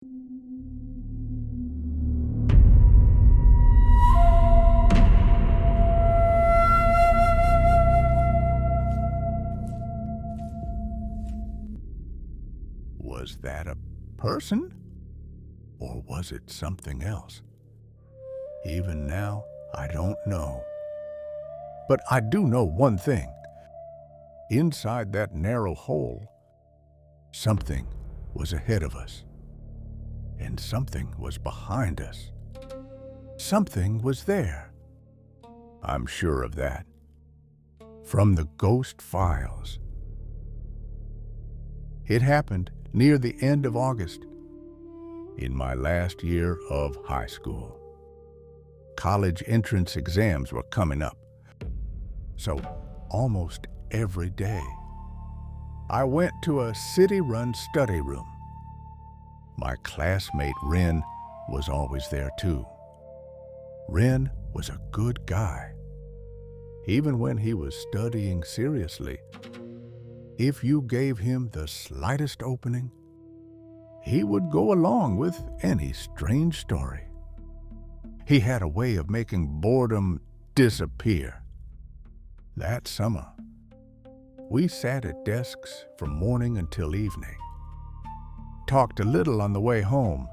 Was that a person? Or was it something else? Even now, I don't know. But I do know one thing. Inside that narrow hole, something was ahead of us. And something was behind us. Something was there. I'm sure of that. From the ghost files. It happened near the end of August, in my last year of high school. College entrance exams were coming up, so almost every day, I went to a city-run study room. My classmate Ren was always there too. Ren was a good guy. Even when he was studying seriously, if you gave him the slightest opening, he would go along with any strange story. He had a way of making boredom disappear. That summer, we sat at desks from morning until evening, talked a little on the way home,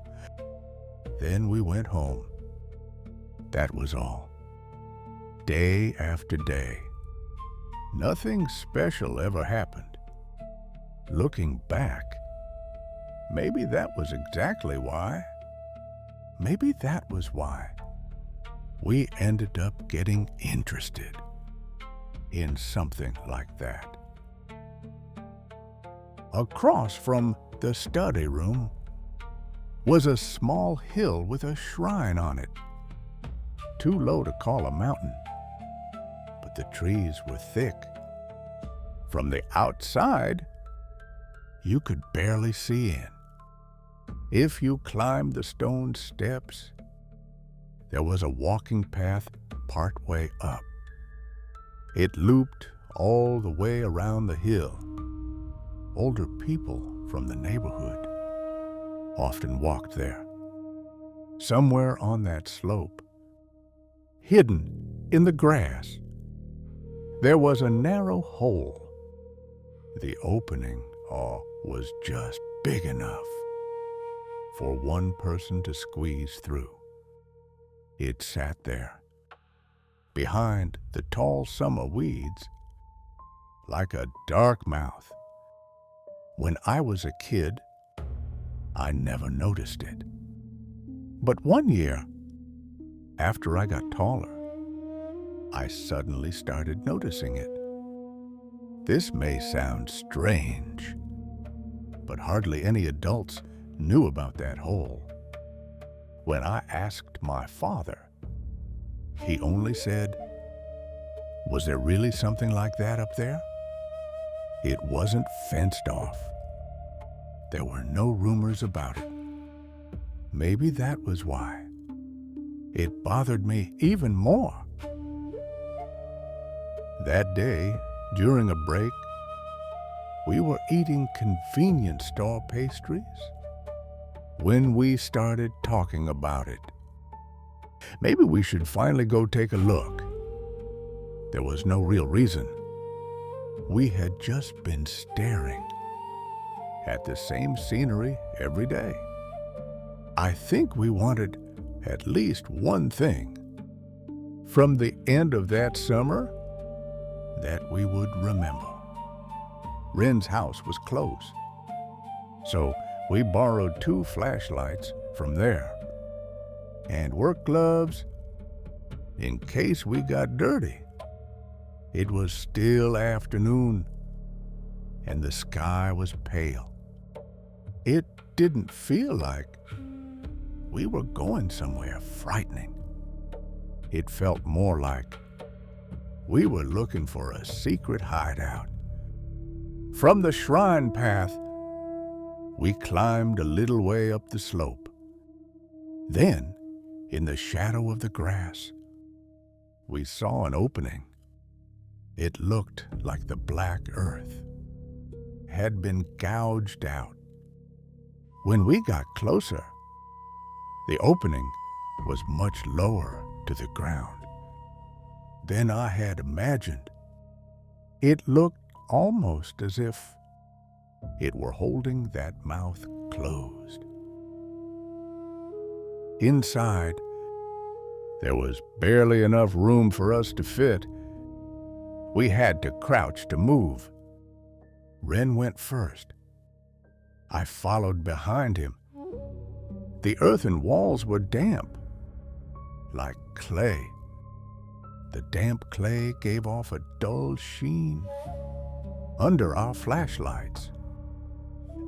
then we went home. That was all. Day after day. Nothing special ever happened. Looking back, maybe that was exactly why. Maybe that was why we ended up getting interested in something like that. Across from the study room was a small hill with a shrine on it. Too low to call a mountain, but the trees were thick. From the outside, you could barely see in. If you climbed the stone steps, there was a walking path partway up. It looped all the way around the hill. Older people from the neighborhood often walked there. Somewhere on that slope, hidden in the grass, there was a narrow hole. The opening was just big enough for one person to squeeze through. It sat there, behind the tall summer weeds, like a dark mouth. When I was a kid, I never noticed it. But one year, after I got taller, I suddenly started noticing it. This may sound strange, but hardly any adults knew about that hole. When I asked my father, he only said, "Was there really something like that up there?" It wasn't fenced off. There were no rumors about it. Maybe that was why. It bothered me even more. That day, during a break, we were eating convenience store pastries when we started talking about it. Maybe we should finally go take a look. There was no real reason. We had just been staring at the same scenery every day. I think we wanted at least one thing from the end of that summer that we would remember. Ren's house was close, so we borrowed 2 flashlights from there and work gloves in case we got dirty. It was still afternoon and the sky was pale. It didn't feel like we were going somewhere frightening. It felt more like we were looking for a secret hideout. From the shrine path, we climbed a little way up the slope. Then, in the shadow of the grass, we saw an opening. It looked like the black earth had been gouged out. When we got closer, the opening was much lower to the ground than I had imagined. It looked almost as if it were holding that mouth closed. Inside, there was barely enough room for us to fit. We had to crouch to move. Ren went first. I followed behind him. The earthen walls were damp, like clay. The damp clay gave off a dull sheen. Under our flashlights,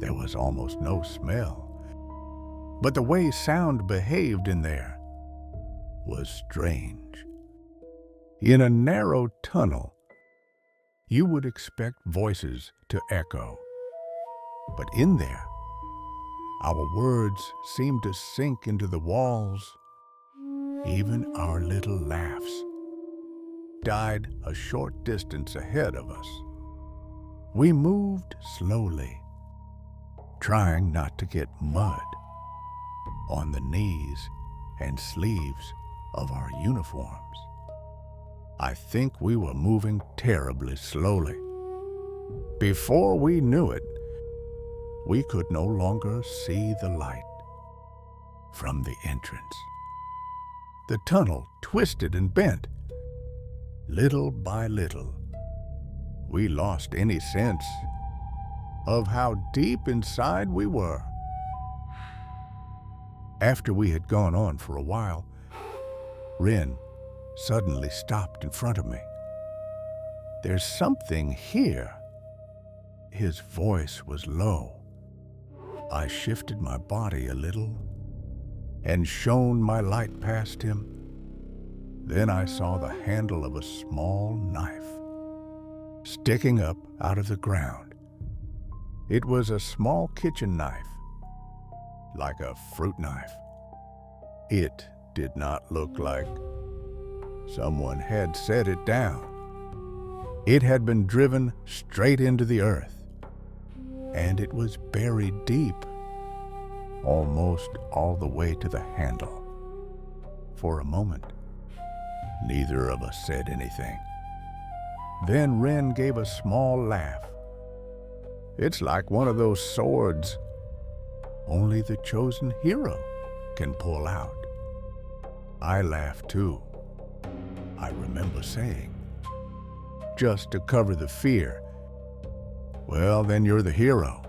there was almost no smell. But the way sound behaved in there was strange. In a narrow tunnel, you would expect voices to echo. But in there, our words seemed to sink into the walls. Even our little laughs died a short distance ahead of us. We moved slowly, trying not to get mud on the knees and sleeves of our uniforms. I think we were moving terribly slowly. Before we knew it, we could no longer see the light from the entrance. The tunnel twisted and bent. Little by little, we lost any sense of how deep inside we were. After we had gone on for a while, Ren suddenly stopped in front of me. "There's something here." His voice was low. I shifted my body a little and shone my light past him. Then I saw the handle of a small knife sticking up out of the ground. It was a small kitchen knife, like a fruit knife. It did not look like someone had set it down. It had been driven straight into the earth, and it was buried deep, almost all the way to the handle. For a moment, neither of us said anything. Then Ren gave a small laugh. "It's like one of those swords only the chosen hero can pull out." I laughed too, I remember saying, just to cover the fear. "Well, then you're the hero."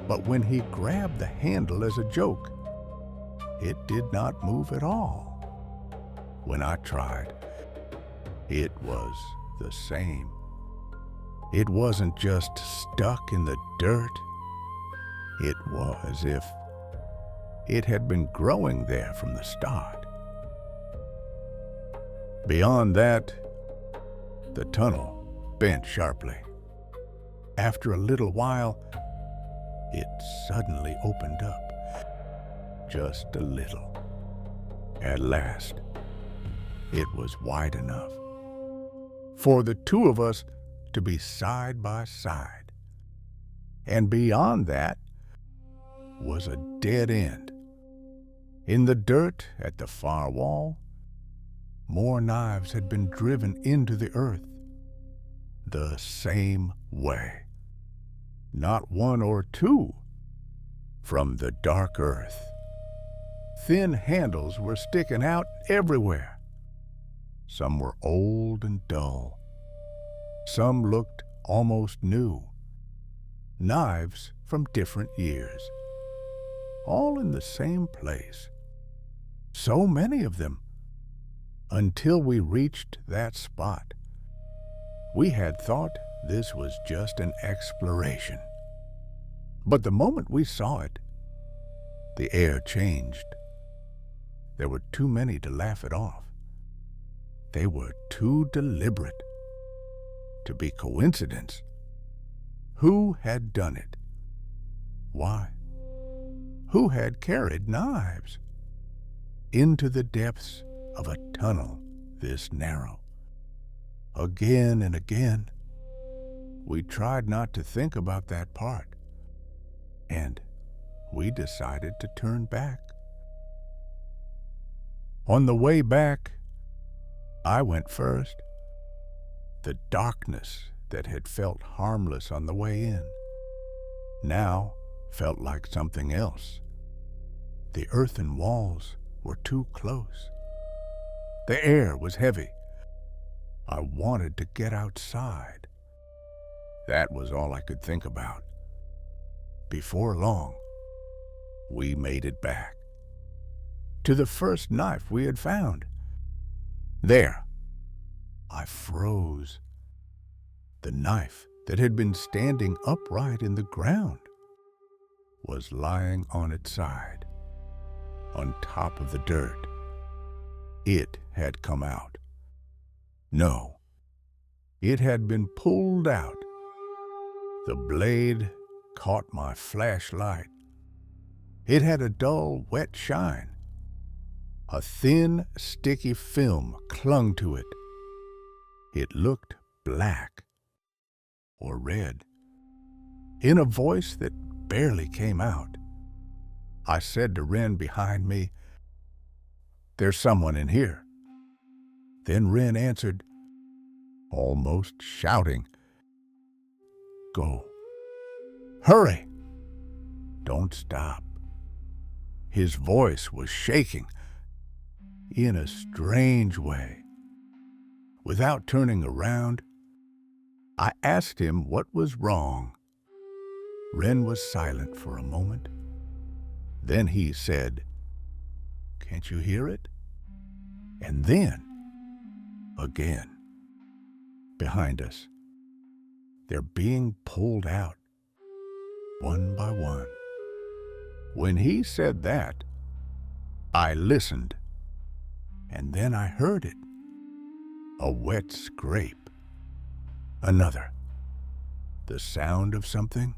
But when he grabbed the handle as a joke, it did not move at all. When I tried, it was the same. It wasn't just stuck in the dirt. It was as if it had been growing there from the start. Beyond that, the tunnel bent sharply. After a little while, it suddenly opened up, just a little. At last, it was wide enough for the two of us to be side by side. And beyond that was a dead end. In the dirt at the far wall, more knives had been driven into the earth the same way. Not one or two, from the dark earth. Thin handles were sticking out everywhere. Some were old and dull. Some looked almost new. Knives from different years. All in the same place. So many of them. Until we reached that spot, we had thought this was just an exploration. But the moment we saw it, the air changed. There were too many to laugh it off. They were too deliberate to be coincidence. Who had done it? Why? Who had carried knives into the depths of a tunnel this narrow? Again and again, we tried not to think about that part. And we decided to turn back. On the way back, I went first. The darkness that had felt harmless on the way in now felt like something else. The earthen walls were too close. The air was heavy. I wanted to get outside. That was all I could think about. Before long, we made it back to the first knife we had found. There, I froze. The knife that had been standing upright in the ground was lying on its side, on top of the dirt. It had come out. No, it had been pulled out. The blade caught my flashlight. It had a dull, wet shine. A thin, sticky film clung to it. It looked black or red. In a voice that barely came out, I said to Ren behind me, "There's someone in here." Then Ren answered, almost shouting, "Go. Hurry. Don't stop." His voice was shaking in a strange way. Without turning around, I asked him what was wrong. Ren was silent for a moment. Then he said, "Can't you hear it?" And then, again, behind us, they're being pulled out, one by one. When he said that, I listened, and then I heard it. A wet scrape. Another. The sound of something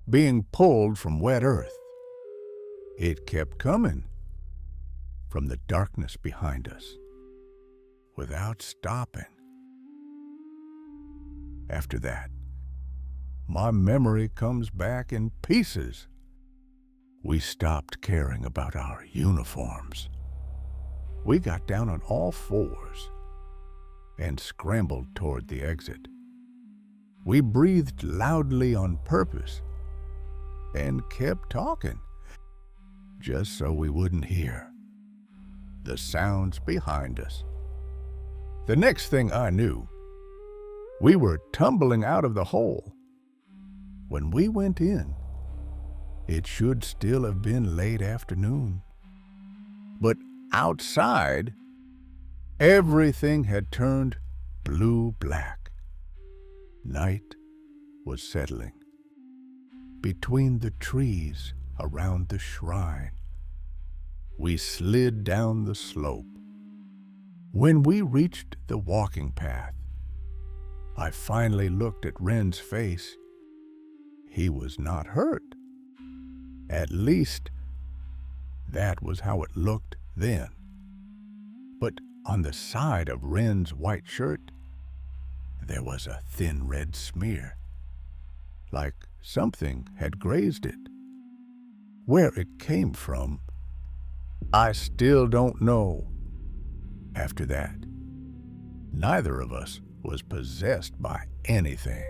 being pulled from wet earth. It kept coming from the darkness behind us, without stopping. After that, my memory comes back in pieces. We stopped caring about our uniforms. We got down on all fours and scrambled toward the exit. We breathed loudly on purpose and kept talking, just so we wouldn't hear the sounds behind us. The next thing I knew, we were tumbling out of the hole. When we went in, it should still have been late afternoon. But outside, everything had turned blue-black. Night was settling. Between the trees around the shrine, we slid down the slope. When we reached the walking path, I finally looked at Ren's face. He was not hurt. At least, that was how it looked then. But on the side of Ren's white shirt, there was a thin red smear, like something had grazed it. Where it came from, I still don't know. After that, neither of us was possessed by anything.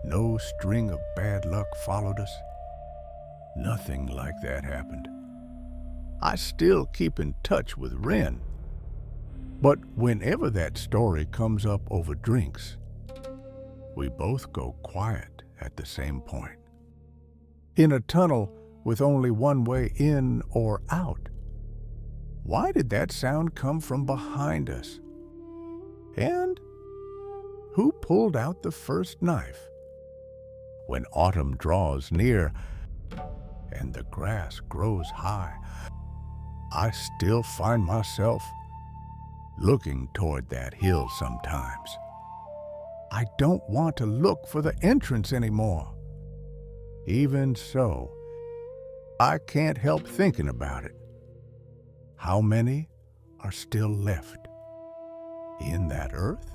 No string of bad luck followed us. Nothing like that happened. I still keep in touch with Ren, but whenever that story comes up over drinks, we both go quiet at the same point. In a tunnel with only one way in or out. Why did that sound come from behind us? And who pulled out the first knife? When autumn draws near and the grass grows high, I still find myself looking toward that hill sometimes. I don't want to look for the entrance anymore. Even so, I can't help thinking about it. How many are still left in that earth?